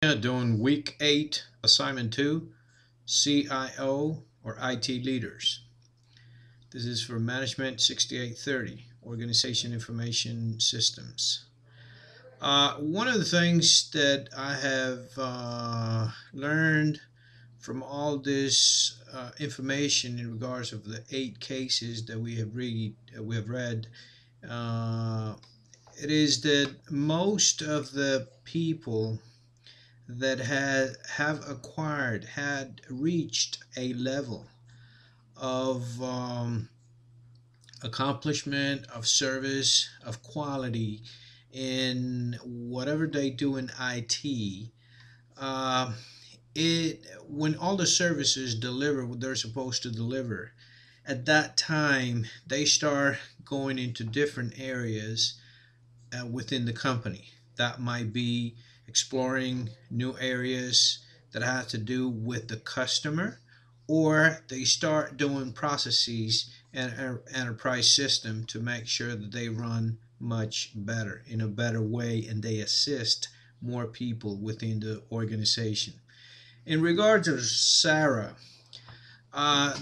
Doing week 8, assignment 2, CIO or IT leaders. This is for management 6830, organization information systems. One of the things that I have learned from all this information in regards of the 8 cases that we have read, uh, it is that most of the people that had reached a level of accomplishment, of service, of quality in whatever they do in IT. Uh, it When all the services deliver what they're supposed to deliver, at that time they start going into different areas within the company. That might be exploring new areas that have to do with the customer, or they start doing processes and enterprise system to make sure that they run much better in a better way and they assist more people within the organization. In regards to Sarah,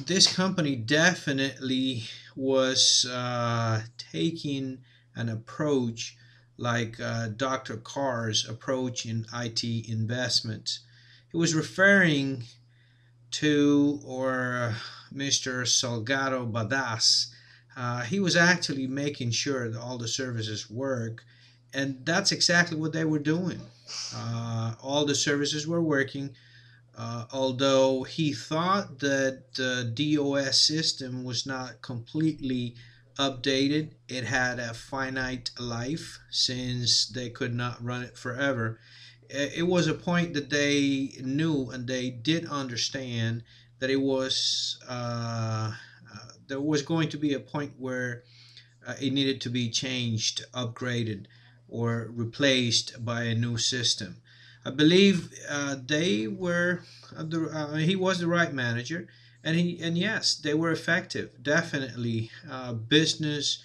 this company definitely was taking an approach like Dr. Carr's approach in IT investments. He was referring to, or Mr. Salgado Badas. He was actually making sure that all the services work, and that's exactly what they were doing. All the services were working, although he thought that the DOS system was not completely updated. It had a finite life since they could not run it forever. It was a point that they knew and they did understand that there was going to be a point where it needed to be changed, upgraded, or replaced by a new system. I believe they were he was the right manager, and yes, they were effective. Definitely, business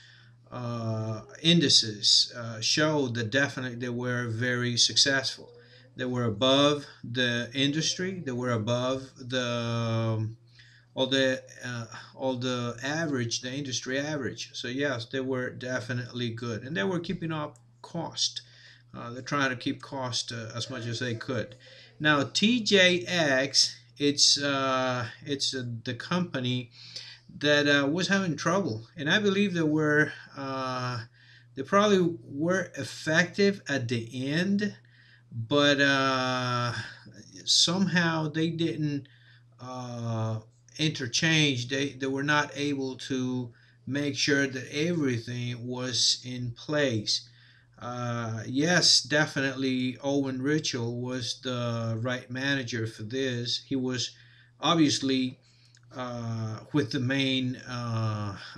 indices showed that definitely they were very successful. They were above the industry. They were above all the all the average, the industry average. So yes, they were definitely good, and they were keeping up cost. They're trying to keep cost as much as they could. Now TJX, it's the company that was having trouble, and I believe they probably were effective at the end, but somehow they didn't uh, interchange. They were not able to make sure that everything was in place. Yes, definitely Owen Ritchell was the right manager for this. He was obviously with the main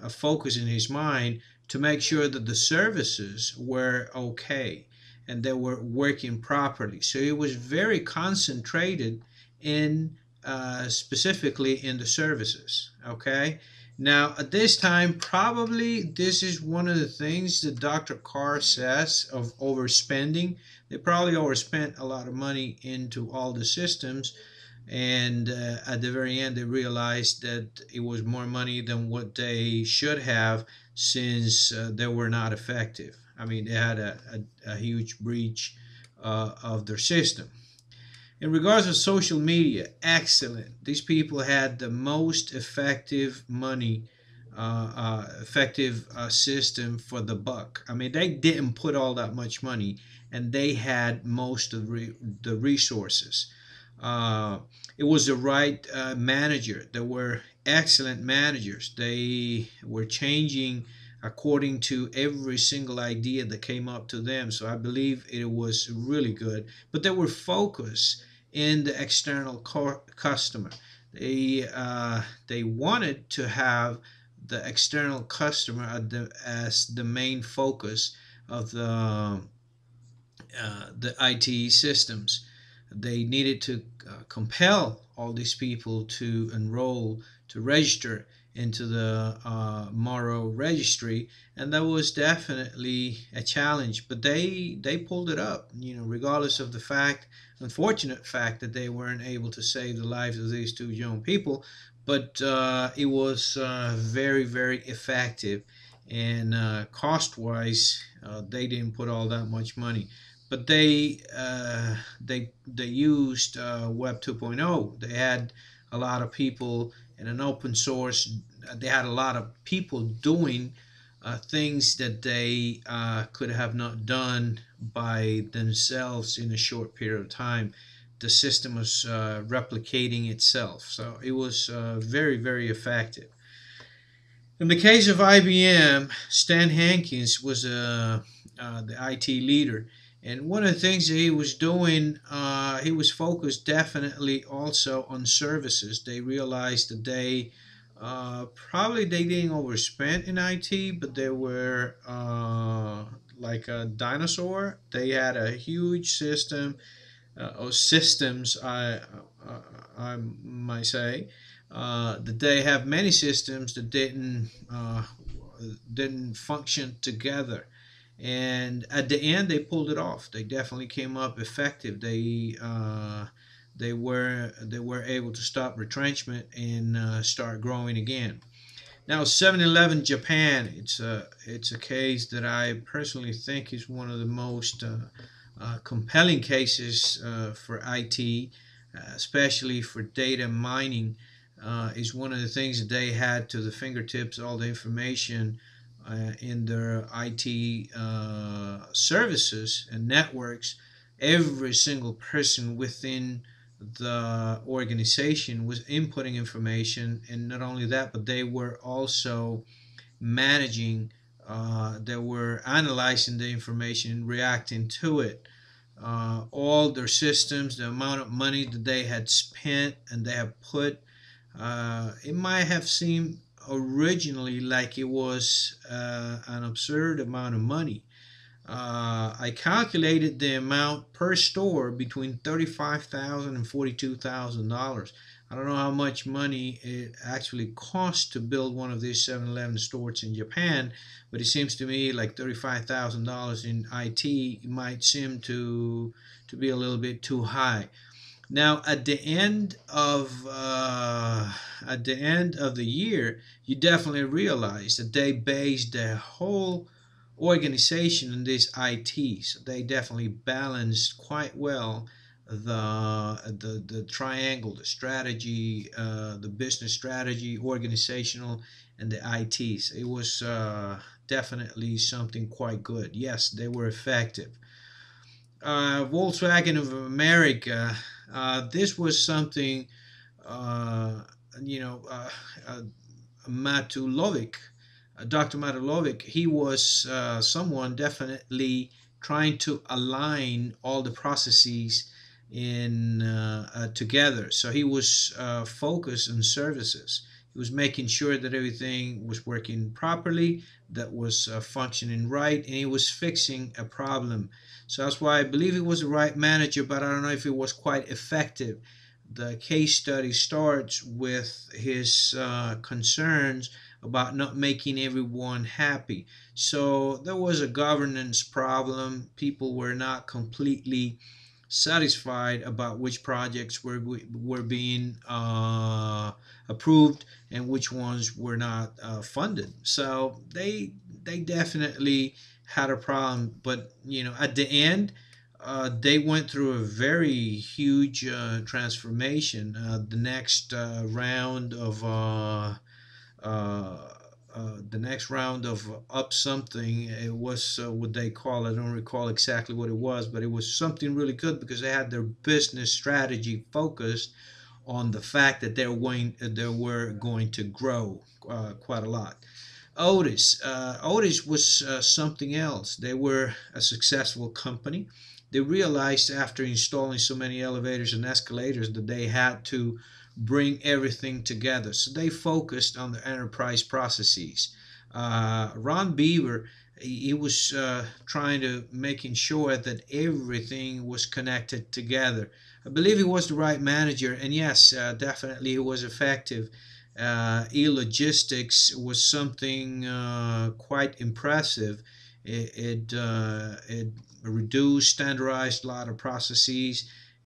focus in his mind to make sure that the services were okay and they were working properly. So he was very concentrated in specifically in the services. Okay. Now, at this time, probably this is one of the things that Dr. Carr says of overspending. They probably overspent a lot of money into all the systems, and at the very end they realized that it was more money than what they should have, since they were not effective. I mean, they had a huge breach of their system. In regards to social media, excellent. These people had the most effective effective system for the buck. I mean, they didn't put all that much money, and they had most of the resources. Uh, it was the right manager. There were excellent managers. They were changing according to every single idea that came up to them. So I believe it was really good. But they were focused in the external customer. They wanted to have the external customer as the main focus of the IT systems. They needed to compel all these people to enroll, to register into the Morrow registry, and that was definitely a challenge. But they pulled it up, regardless of the unfortunate fact that they weren't able to save the lives of these two young people. But it was very, very effective, and cost-wise, they didn't put all that much money. But they used Web 2.0. They had a lot of people in an open source. They had a lot of people doing things that they could have not done by themselves in a short period of time. The system was replicating itself, so it was very, very effective. In the case of IBM, Stan Hankins was the IT leader. And one of the things that he was doing, he was focused definitely also on services. They realized that probably they didn't overspend in IT, but they were like a dinosaur. They had a huge system or systems, I might say, that they have many systems that didn't function together. And at the end, they pulled it off. They definitely came up effective. They were able to stop retrenchment and start growing again. Now, 7-Eleven Japan, it's a case that I personally think is one of the most compelling cases for IT, especially for data mining. Is one of the things that they had to the fingertips, all the information in their IT services and networks. Every single person within the organization was inputting information, and not only that, but they were also managing, they were analyzing the information, reacting to it. All their systems, the amount of money that they had spent and they have put, it might have seemed originally like it was an absurd amount of money. I calculated the amount per store between $35,000 and $42,000. I don't know how much money it actually costs to build one of these 7-Eleven stores in Japan, but it seems to me like $35,000 in IT might seem to be a little bit too high. Now, at the end of the year, you definitely realize that they based their whole organization in this IT. So they definitely balanced quite well the triangle, the strategy, the business strategy, organizational, and the ITs. It was definitely something quite good. Yes, they were effective. Volkswagen of America. This was something, uh, you know, uh, uh, Matulovic, Dr. Matulovic. He was someone definitely trying to align all the processes in together. So he was focused on services. He was making sure that everything was working properly, that was functioning right, and he was fixing a problem. So that's why I believe he was the right manager, but I don't know if it was quite effective. The case study starts with his concerns about not making everyone happy. So there was a governance problem. People were not completely satisfied about which projects were being approved and which ones were not funded. So they definitely had a problem. But at the end, they went through a very huge transformation. Uh, the next round of up something, it was what they call, I don't recall exactly what it was, but it was something really good because they had their business strategy focused on the fact that they were going to grow quite a lot. Otis was something else. They were a successful company. They realized after installing so many elevators and escalators that they had to bring everything together. So they focused on the enterprise processes. Ron Beaver, he was trying to making sure that everything was connected together. I believe he was the right manager, and yes, definitely he was effective. E-logistics was something quite impressive. It reduced, standardized a lot of processes,